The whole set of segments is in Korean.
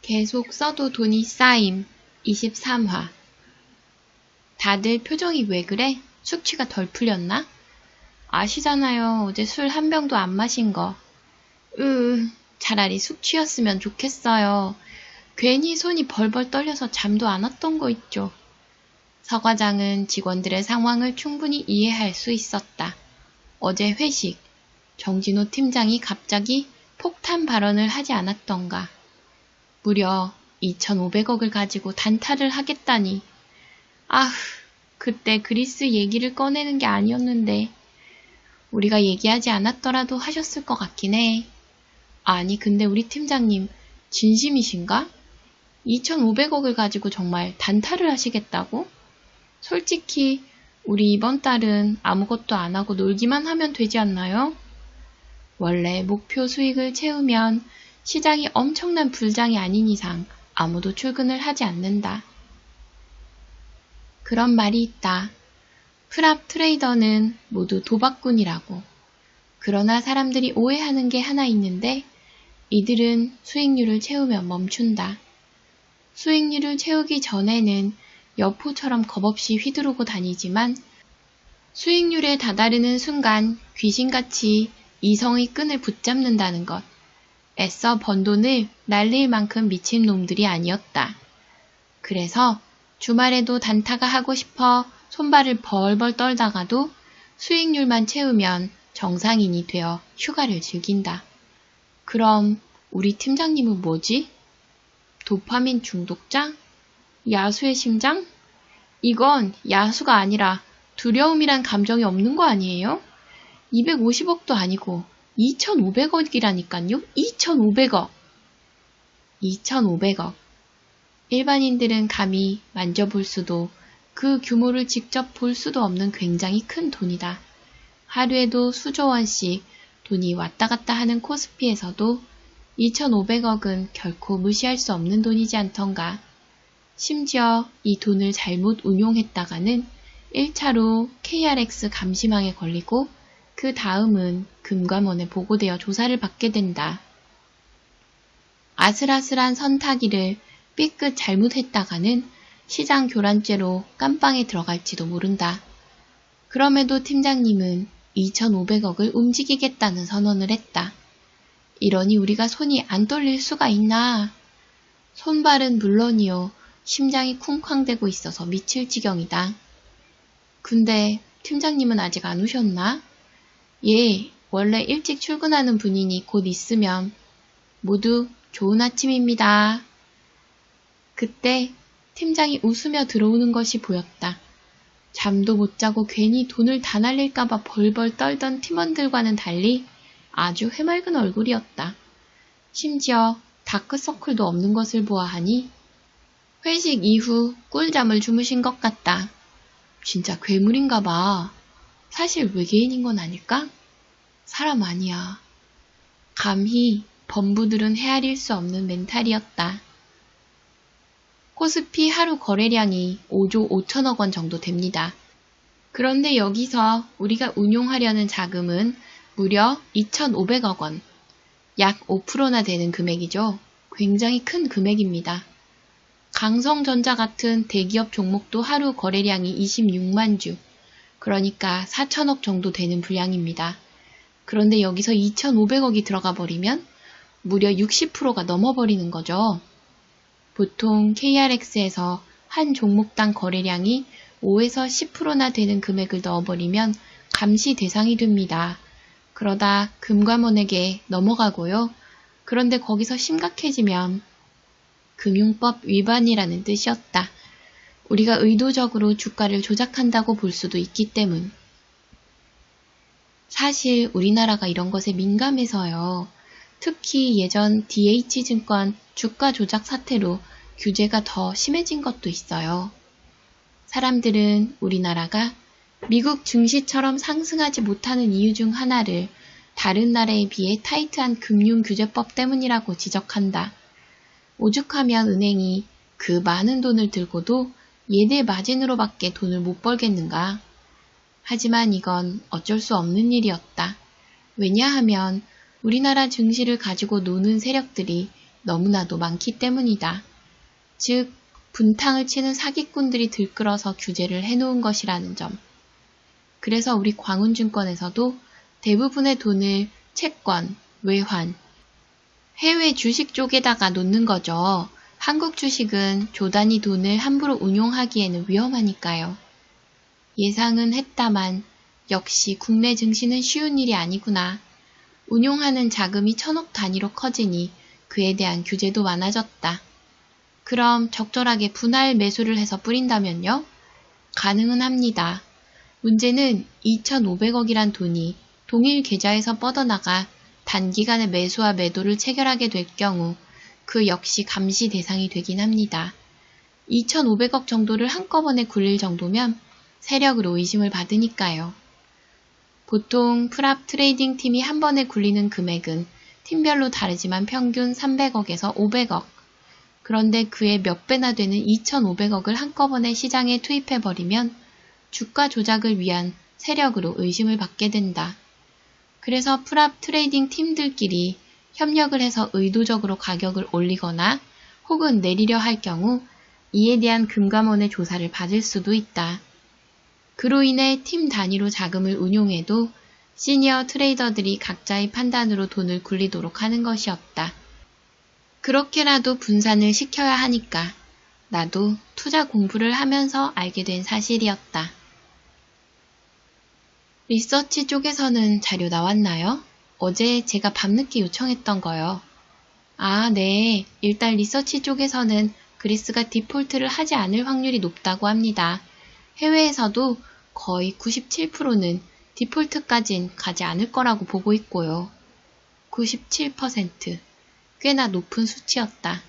계속 써도 돈이 쌓임. 23화. 다들 표정이 왜 그래? 숙취가 덜 풀렸나? 아시잖아요. 어제 술 한 병도 안 마신 거. 차라리 숙취였으면 좋겠어요. 괜히 손이 벌벌 떨려서 잠도 안 왔던 거 있죠. 서 과장은 직원들의 상황을 충분히 이해할 수 있었다. 어제 회식, 정진호 팀장이 갑자기 폭탄 발언을 하지 않았던가. 무려 2,500억을 가지고 단타를 하겠다니. 아휴, 그때 그리스 얘기를 꺼내는 게 아니었는데. 우리가 얘기하지 않았더라도 하셨을 것 같긴 해. 아니, 근데 우리 팀장님 진심이신가? 2,500억을 가지고 정말 단타를 하시겠다고? 솔직히 우리 이번 달은 아무것도 안 하고 놀기만 하면 되지 않나요? 원래 목표 수익을 채우면 시장이 엄청난 불장이 아닌 이상 아무도 출근을 하지 않는다. 그런 말이 있다. 프랍 트레이더는 모두 도박꾼이라고. 그러나 사람들이 오해하는 게 하나 있는데 이들은 수익률을 채우면 멈춘다. 수익률을 채우기 전에는 여포처럼 겁없이 휘두르고 다니지만 수익률에 다다르는 순간 귀신같이 이성의 끈을 붙잡는다는 것. 애써 번 돈을 날릴 만큼 미친 놈들이 아니었다. 그래서 주말에도 단타가 하고 싶어 손발을 벌벌 떨다가도 수익률만 채우면 정상인이 되어 휴가를 즐긴다. 그럼 우리 팀장님은 뭐지? 도파민 중독자? 야수의 심장? 이건 야수가 아니라 두려움이란 감정이 없는 거 아니에요? 250억도 아니고 2,500억이라니깐요? 2,500억! 2,500억. 일반인들은 감히 만져볼 수도 그 규모를 직접 볼 수도 없는 굉장히 큰 돈이다. 하루에도 수조 원씩 돈이 왔다 갔다 하는 코스피에서도 2,500억은 결코 무시할 수 없는 돈이지 않던가. 심지어 이 돈을 잘못 운용했다가는 1차로 KRX 감시망에 걸리고 그 다음은 금감원에 보고되어 조사를 받게 된다. 아슬아슬한 선타기를 삐끗 잘못했다가는 시장 교란죄로 깜빵에 들어갈지도 모른다. 그럼에도 팀장님은 2,500억을 움직이겠다는 선언을 했다. 이러니 우리가 손이 안 떨릴 수가 있나. 손발은 물론이요. 심장이 쿵쾅대고 있어서 미칠 지경이다. 근데 팀장님은 아직 안 오셨나? 예, 원래 일찍 출근하는 분이니 곧 있으면. 모두 좋은 아침입니다. 그때 팀장이 웃으며 들어오는 것이 보였다. 잠도 못 자고 괜히 돈을 다 날릴까봐 벌벌 떨던 팀원들과는 달리 아주 해맑은 얼굴이었다. 심지어 다크서클도 없는 것을 보아하니 회식 이후 꿀잠을 주무신 것 같다. 진짜 괴물인가 봐. 사실 외계인인 건 아닐까? 사람 아니야. 감히 범부들은 헤아릴 수 없는 멘탈이었다. 코스피 하루 거래량이 5조 5천억 원 정도 됩니다. 그런데 여기서 우리가 운용하려는 자금은 무려 2,500억 원, 약 5%나 되는 금액이죠. 굉장히 큰 금액입니다. 강성전자 같은 대기업 종목도 하루 거래량이 26만 주, 그러니까 4천억 정도 되는 분량입니다. 그런데 여기서 2,500억이 들어가 버리면 무려 60%가 넘어버리는 거죠. 보통 KRX에서 한 종목당 거래량이 5에서 10%나 되는 금액을 넣어버리면 감시 대상이 됩니다. 그러다 금감원에게 넘어가고요. 그런데 거기서 심각해지면 금융법 위반이라는 뜻이었다. 우리가 의도적으로 주가를 조작한다고 볼 수도 있기 때문. 사실 우리나라가 이런 것에 민감해서요. 특히 예전 DH증권 주가 조작 사태로 규제가 더 심해진 것도 있어요. 사람들은 우리나라가 미국 증시처럼 상승하지 못하는 이유 중 하나를 다른 나라에 비해 타이트한 금융규제법 때문이라고 지적한다. 오죽하면 은행이 그 많은 돈을 들고도 예대 마진으로밖에 돈을 못 벌겠는가. 하지만 이건 어쩔 수 없는 일이었다. 왜냐하면 우리나라 증시를 가지고 노는 세력들이 너무나도 많기 때문이다. 즉, 분탕을 치는 사기꾼들이 들끓어서 규제를 해놓은 것이라는 점. 그래서 우리 광운증권에서도 대부분의 돈을 채권, 외환, 해외 주식 쪽에다가 놓는 거죠. 한국 주식은 조단위 돈을 함부로 운용하기에는 위험하니까요. 예상은 했다만 역시 국내 증시는 쉬운 일이 아니구나. 운용하는 자금이 천억 단위로 커지니 그에 대한 규제도 많아졌다. 그럼 적절하게 분할 매수를 해서 뿌린다면요? 가능은 합니다. 문제는 2,500억이란 돈이 동일 계좌에서 뻗어나가 단기간에 매수와 매도를 체결하게 될 경우 그 역시 감시 대상이 되긴 합니다. 2,500억 정도를 한꺼번에 굴릴 정도면 세력으로 의심을 받으니까요. 보통 프랍 트레이딩 팀이 한 번에 굴리는 금액은 팀별로 다르지만 평균 300억에서 500억. 그런데 그의 몇 배나 되는 2,500억을 한꺼번에 시장에 투입해버리면 주가 조작을 위한 세력으로 의심을 받게 된다. 그래서 프랍 트레이딩 팀들끼리 협력을 해서 의도적으로 가격을 올리거나 혹은 내리려 할 경우 이에 대한 금감원의 조사를 받을 수도 있다. 그로 인해 팀 단위로 자금을 운용해도 시니어 트레이더들이 각자의 판단으로 돈을 굴리도록 하는 것이었다. 그렇게라도 분산을 시켜야 하니까 나도 투자 공부를 하면서 알게 된 사실이었다. 리서치 쪽에서는 자료 나왔나요? 어제 제가 밤늦게 요청했던 거요. 아, 네. 일단 리서치 쪽에서는 그리스가 디폴트를 하지 않을 확률이 높다고 합니다. 해외에서도 거의 97%는 디폴트까진 가지 않을 거라고 보고 있고요. 97%. 꽤나 높은 수치였다.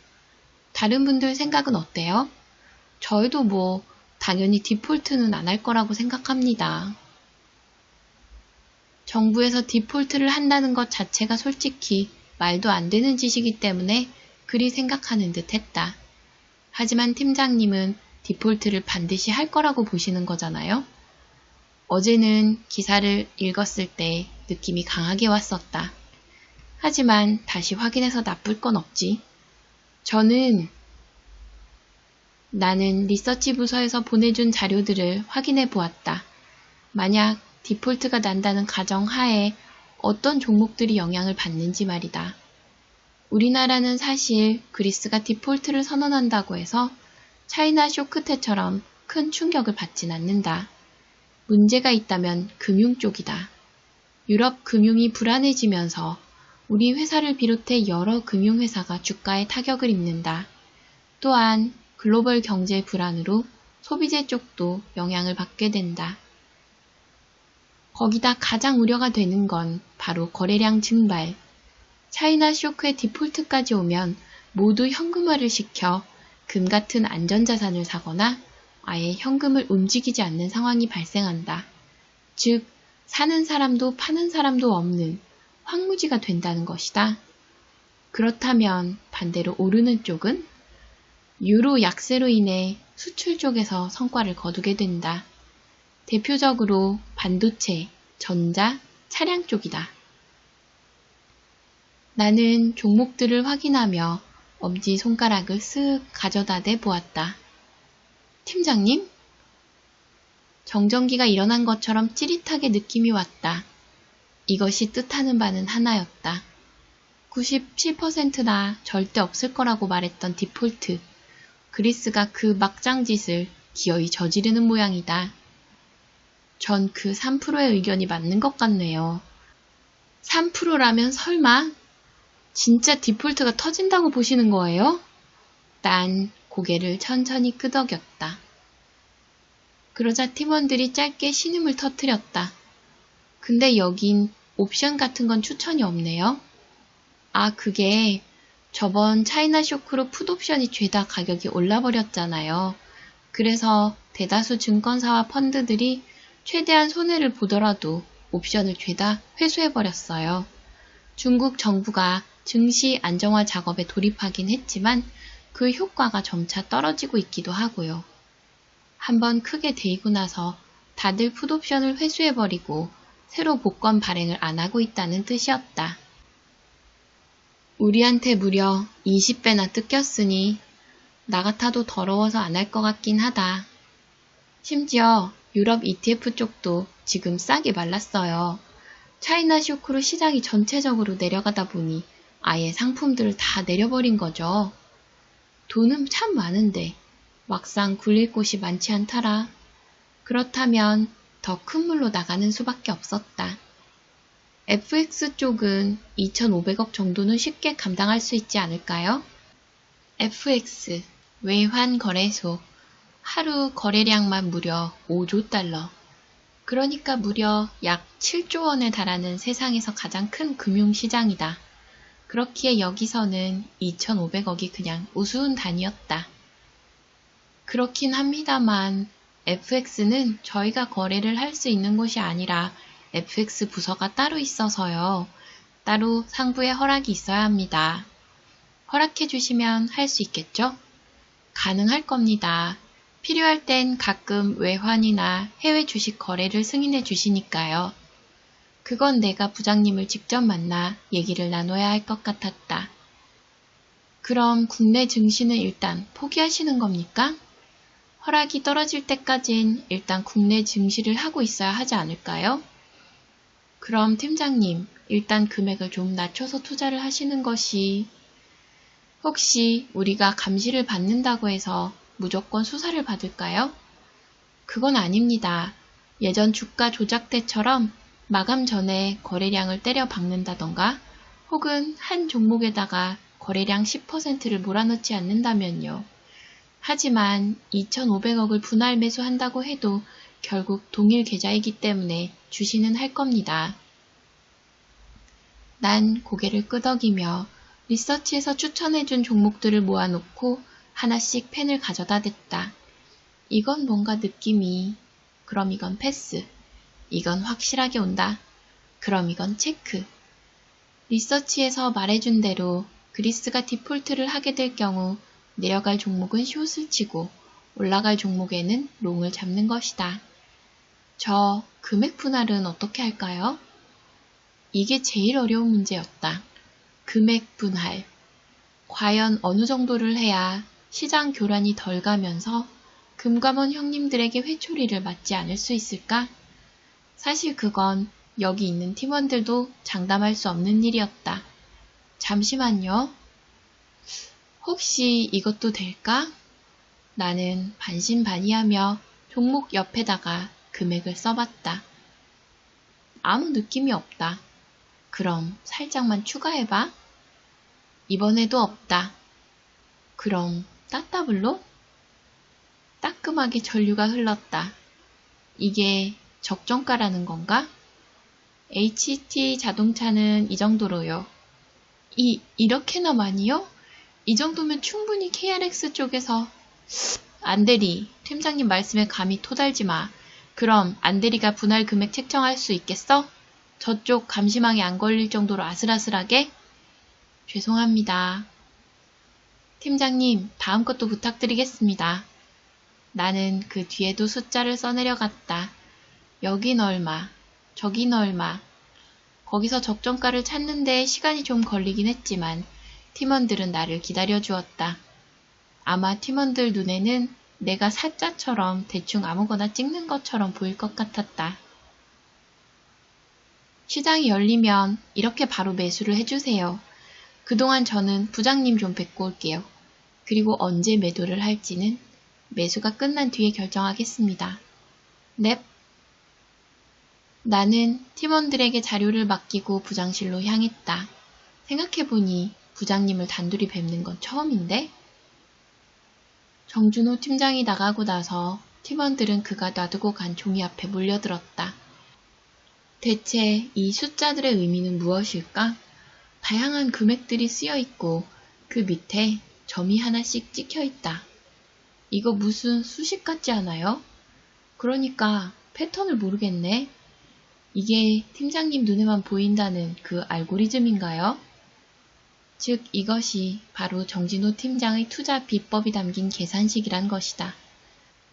다른 분들 생각은 어때요? 저희도 당연히 디폴트는 안 할 거라고 생각합니다. 정부에서 디폴트를 한다는 것 자체가 솔직히 말도 안 되는 짓이기 때문에 그리 생각하는 듯 했다. 하지만 팀장님은 디폴트를 반드시 할 거라고 보시는 거잖아요? 어제는 기사를 읽었을 때 느낌이 강하게 왔었다. 하지만 다시 확인해서 나쁠 건 없지. 나는 리서치 부서에서 보내준 자료들을 확인해 보았다. 만약 디폴트가 난다는 가정 하에 어떤 종목들이 영향을 받는지 말이다. 우리나라는 사실 그리스가 디폴트를 선언한다고 해서 차이나 쇼크 때처럼 큰 충격을 받진 않는다. 문제가 있다면 금융 쪽이다. 유럽 금융이 불안해지면서 우리 회사를 비롯해 여러 금융회사가 주가에 타격을 입는다. 또한 글로벌 경제 불안으로 소비재 쪽도 영향을 받게 된다. 거기다 가장 우려가 되는 건 바로 거래량 증발. 차이나 쇼크의 디폴트까지 오면 모두 현금화를 시켜 금 같은 안전자산을 사거나 아예 현금을 움직이지 않는 상황이 발생한다. 즉, 사는 사람도 파는 사람도 없는 황무지가 된다는 것이다. 그렇다면 반대로 오르는 쪽은 유로 약세로 인해 수출 쪽에서 성과를 거두게 된다. 대표적으로 반도체, 전자, 차량 쪽이다. 나는 종목들을 확인하며 엄지손가락을 쓱 가져다 대 보았다. 팀장님? 정전기가 일어난 것처럼 찌릿하게 느낌이 왔다. 이것이 뜻하는 바는 하나였다. 97%나 절대 없을 거라고 말했던 디폴트. 그리스가 그 막장짓을 기어이 저지르는 모양이다. 전 그 3%의 의견이 맞는 것 같네요. 3%라면 설마? 진짜 디폴트가 터진다고 보시는 거예요? 난 고개를 천천히 끄덕였다. 그러자 팀원들이 짧게 신음을 터뜨렸다. 근데 여긴 옵션 같은 건 추천이 없네요. 아, 그게 저번 차이나 쇼크로 풋옵션이 죄다 가격이 올라버렸잖아요. 그래서 대다수 증권사와 펀드들이 최대한 손해를 보더라도 옵션을 죄다 회수해버렸어요. 중국 정부가 증시 안정화 작업에 돌입하긴 했지만 그 효과가 점차 떨어지고 있기도 하고요. 한번 크게 데이고 나서 다들 풋옵션을 회수해버리고 새로 복권 발행을 안 하고 있다는 뜻이었다. 우리한테 무려 20배나 뜯겼으니 나 같아도 더러워서 안 할 것 같긴 하다. 심지어 유럽 ETF 쪽도 지금 싹이 말랐어요. 차이나 쇼크로 시장이 전체적으로 내려가다 보니 아예 상품들을 다 내려버린 거죠. 돈은 참 많은데 막상 굴릴 곳이 많지 않더라. 그렇다면 더 큰 물로 나가는 수밖에 없었다. FX 쪽은 2,500억 정도는 쉽게 감당할 수 있지 않을까요? FX, 외환거래소, 하루 거래량만 무려 5조 달러. 그러니까 무려 약 7조 원에 달하는 세상에서 가장 큰 금융시장이다. 그렇기에 여기서는 2,500억이 그냥 우스운 단위였다. 그렇긴 합니다만 FX는 저희가 거래를 할 수 있는 곳이 아니라 FX 부서가 따로 있어서요. 따로 상부에 허락이 있어야 합니다. 허락해 주시면 할 수 있겠죠? 가능할 겁니다. 필요할 땐 가끔 외환이나 해외 주식 거래를 승인해 주시니까요. 그건 내가 부장님을 직접 만나 얘기를 나눠야 할 것 같았다. 그럼 국내 증시는 일단 포기하시는 겁니까? 허락이 떨어질 때까진 일단 국내 증시를 하고 있어야 하지 않을까요? 그럼 팀장님, 일단 금액을 좀 낮춰서 투자를 하시는 것이 혹시 우리가 감시를 받는다고 해서 무조건 수사를 받을까요? 그건 아닙니다. 예전 주가 조작 때처럼 마감 전에 거래량을 때려 박는다던가 혹은 한 종목에다가 거래량 10%를 몰아넣지 않는다면요. 하지만 2,500억을 분할 매수한다고 해도 결국 동일 계좌이기 때문에 주시는 할 겁니다. 난 고개를 끄덕이며 리서치에서 추천해준 종목들을 모아놓고 하나씩 펜을 가져다 댔다. 이건 뭔가 느낌이, 그럼 이건 패스. 이건 확실하게 온다. 그럼 이건 체크. 리서치에서 말해준 대로 그리스가 디폴트를 하게 될 경우 내려갈 종목은 숏을 치고 올라갈 종목에는 롱을 잡는 것이다. 저 금액 분할은 어떻게 할까요? 이게 제일 어려운 문제였다. 금액 분할. 과연 어느 정도를 해야 시장 교란이 덜 가면서 금감원 형님들에게 회초리를 맞지 않을 수 있을까? 사실 그건 여기 있는 팀원들도 장담할 수 없는 일이었다. 잠시만요. 혹시 이것도 될까? 나는 반신반의하며 종목 옆에다가 금액을 써봤다. 아무 느낌이 없다. 그럼 살짝만 추가해봐. 이번에도 없다. 그럼 따따블로? 따끔하게 전류가 흘렀다. 이게 적정가라는 건가? HT 자동차는 이 정도로요. 이렇게나 많이요? 이 정도면 충분히 KRX 쪽에서 안대리, 팀장님 말씀에 감히 토달지 마. 그럼 안대리가 분할 금액 책정할 수 있겠어? 저쪽 감시망에 안 걸릴 정도로 아슬아슬하게? 죄송합니다. 팀장님, 다음 것도 부탁드리겠습니다. 나는 그 뒤에도 숫자를 써내려갔다. 여긴 얼마, 저긴 얼마. 거기서 적정가를 찾는데 시간이 좀 걸리긴 했지만 팀원들은 나를 기다려주었다. 아마 팀원들 눈에는 내가 사자처럼 대충 아무거나 찍는 것처럼 보일 것 같았다. 시장이 열리면 이렇게 바로 매수를 해주세요. 그동안 저는 부장님 좀 뵙고 올게요. 그리고 언제 매도를 할지는 매수가 끝난 뒤에 결정하겠습니다. 넵. 나는 팀원들에게 자료를 맡기고 부장실로 향했다. 생각해보니 부장님을 단둘이 뵙는 건 처음인데? 정준호 팀장이 나가고 나서 팀원들은 그가 놔두고 간 종이 앞에 몰려들었다. 대체 이 숫자들의 의미는 무엇일까? 다양한 금액들이 쓰여 있고 그 밑에 점이 하나씩 찍혀 있다. 이거 무슨 수식 같지 않아요? 그러니까 패턴을 모르겠네. 이게 팀장님 눈에만 보인다는 그 알고리즘인가요? 즉 이것이 바로 정진호 팀장의 투자 비법이 담긴 계산식이란 것이다.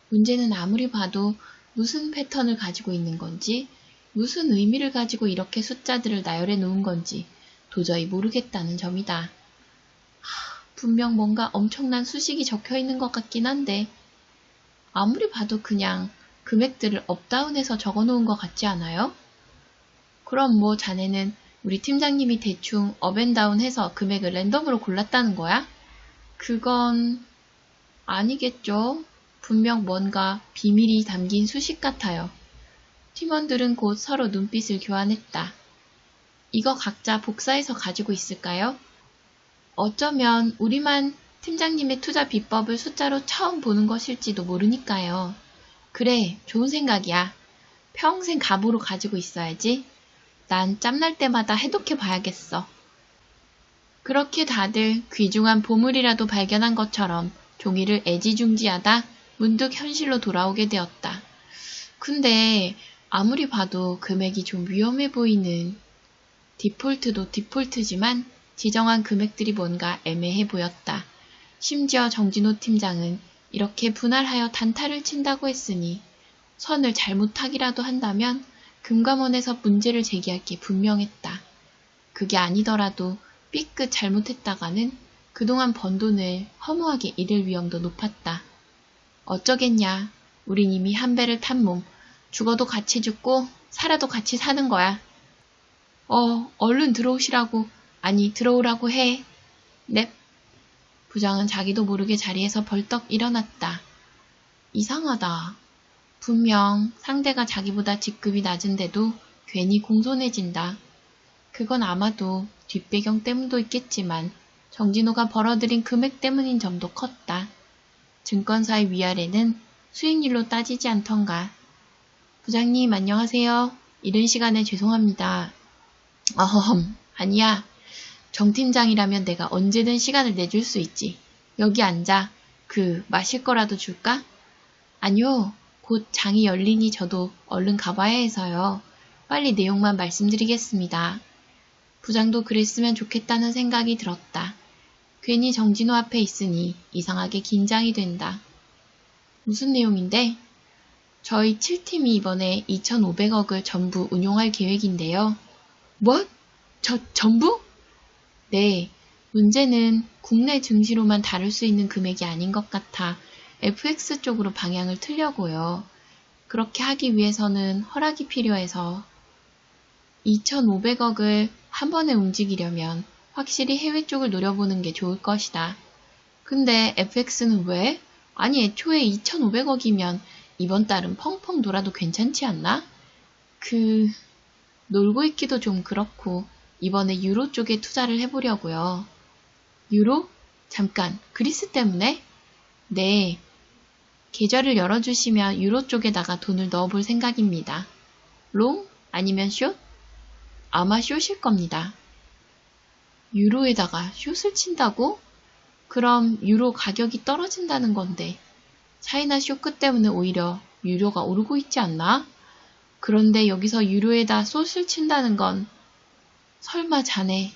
문제는 아무리 봐도 무슨 패턴을 가지고 있는 건지, 무슨 의미를 가지고 이렇게 숫자들을 나열해 놓은 건지 도저히 모르겠다는 점이다. 분명 뭔가 엄청난 수식이 적혀 있는 것 같긴 한데 아무리 봐도 그냥 금액들을 업다운해서 적어놓은 것 같지 않아요? 그럼 뭐 자네는 우리 팀장님이 대충 업앤다운 해서 금액을 랜덤으로 골랐다는 거야? 그건 아니겠죠. 분명 뭔가 비밀이 담긴 수식 같아요. 팀원들은 곧 서로 눈빛을 교환했다. 이거 각자 복사해서 가지고 있을까요? 어쩌면 우리만 팀장님의 투자 비법을 숫자로 처음 보는 것일지도 모르니까요. 그래, 좋은 생각이야. 평생 갑으로 가지고 있어야지. 난 짬날 때마다 해독해 봐야겠어. 그렇게 다들 귀중한 보물이라도 발견한 것처럼 종이를 애지중지하다 문득 현실로 돌아오게 되었다. 근데 아무리 봐도 금액이 좀 위험해 보이는 디폴트도 디폴트지만 지정한 금액들이 뭔가 애매해 보였다. 심지어 정진호 팀장은 이렇게 분할하여 단타를 친다고 했으니 선을 잘못하기라도 한다면 금감원에서 문제를 제기할 게 분명했다. 그게 아니더라도 삐끗 잘못했다가는 그동안 번 돈을 허무하게 잃을 위험도 높았다. 어쩌겠냐. 우린 이미 한 배를 탄 몸. 죽어도 같이 죽고 살아도 같이 사는 거야. 얼른 들어오시라고. 아니, 들어오라고 해. 넵. 부장은 자기도 모르게 자리에서 벌떡 일어났다. 이상하다. 분명 상대가 자기보다 직급이 낮은데도 괜히 공손해진다. 그건 아마도 뒷배경 때문도 있겠지만 정진호가 벌어들인 금액 때문인 점도 컸다. 증권사의 위아래는 수익률로 따지지 않던가. 부장님 안녕하세요. 이른 시간에 죄송합니다. 아니야. 정 팀장이라면 내가 언제든 시간을 내줄 수 있지. 여기 앉아. 마실 거라도 줄까? 아니요. 곧 장이 열리니 저도 얼른 가봐야 해서요. 빨리 내용만 말씀드리겠습니다. 부장도 그랬으면 좋겠다는 생각이 들었다. 괜히 정진호 앞에 있으니 이상하게 긴장이 된다. 무슨 내용인데? 저희 7팀이 이번에 2,500억을 전부 운용할 계획인데요. 뭐? 전부? 네. 문제는 국내 증시로만 다룰 수 있는 금액이 아닌 것 같아 FX 쪽으로 방향을 틀려고요. 그렇게 하기 위해서는 허락이 필요해서 2,500억을 한 번에 움직이려면 확실히 해외 쪽을 노려보는 게 좋을 것이다. 근데 FX는 왜? 아니 애초에 2,500억이면 이번 달은 펑펑 놀아도 괜찮지 않나? 놀고 있기도 좀 그렇고 이번에 유로 쪽에 투자를 해보려고요. 유로? 잠깐, 그리스 때문에? 네. 계좌를 열어주시면 유로 쪽에다가 돈을 넣어볼 생각입니다. 롱? 아니면 숏? 아마 숏일 겁니다. 유로에다가 숏을 친다고? 그럼 유로 가격이 떨어진다는 건데 차이나 쇼크 때문에 오히려 유로가 오르고 있지 않나? 그런데 여기서 유로에다 숏을 친다는 건 설마 자네.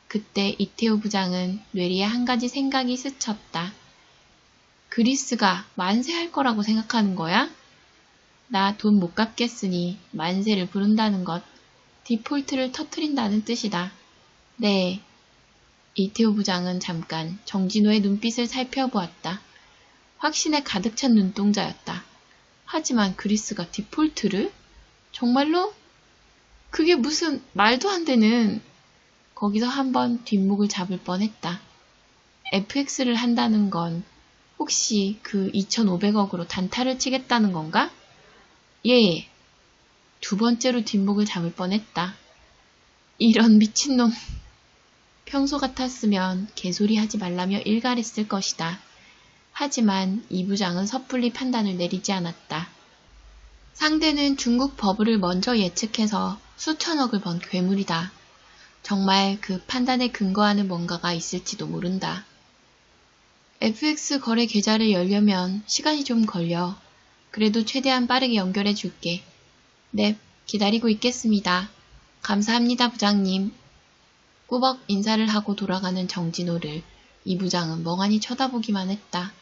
그때 이태호 부장은 뇌리에 한 가지 생각이 스쳤다. 그리스가 만세할 거라고 생각하는 거야? 나 돈 못 갚겠으니 만세를 부른다는 것, 디폴트를 터트린다는 뜻이다. 네. 이태호 부장은 잠깐 정진호의 눈빛을 살펴보았다. 확신에 가득 찬 눈동자였다. 하지만 그리스가 디폴트를? 정말로? 그게 무슨 말도 안 되는. 거기서 한번 뒷목을 잡을 뻔했다. FX를 한다는 건 혹시 2,500억으로 단타를 치겠다는 건가? 예. 두 번째로 뒷목을 잡을 뻔했다. 이런 미친놈. 평소 같았으면 개소리 하지 말라며 일갈했을 것이다. 하지만 이 부장은 섣불리 판단을 내리지 않았다. 상대는 중국 버블을 먼저 예측해서 수천억을 번 괴물이다. 정말 그 판단에 근거하는 뭔가가 있을지도 모른다. FX 거래 계좌를 열려면 시간이 좀 걸려. 그래도 최대한 빠르게 연결해 줄게. 네, 기다리고 있겠습니다. 감사합니다, 부장님. 꾸벅 인사를 하고 돌아가는 정진호를 이 부장은 멍하니 쳐다보기만 했다.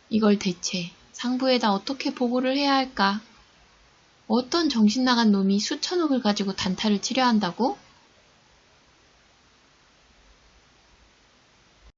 이걸 대체 상부에다 어떻게 보고를 해야 할까? 어떤 정신 나간 놈이 수천억을 가지고 단타를 치려 한다고?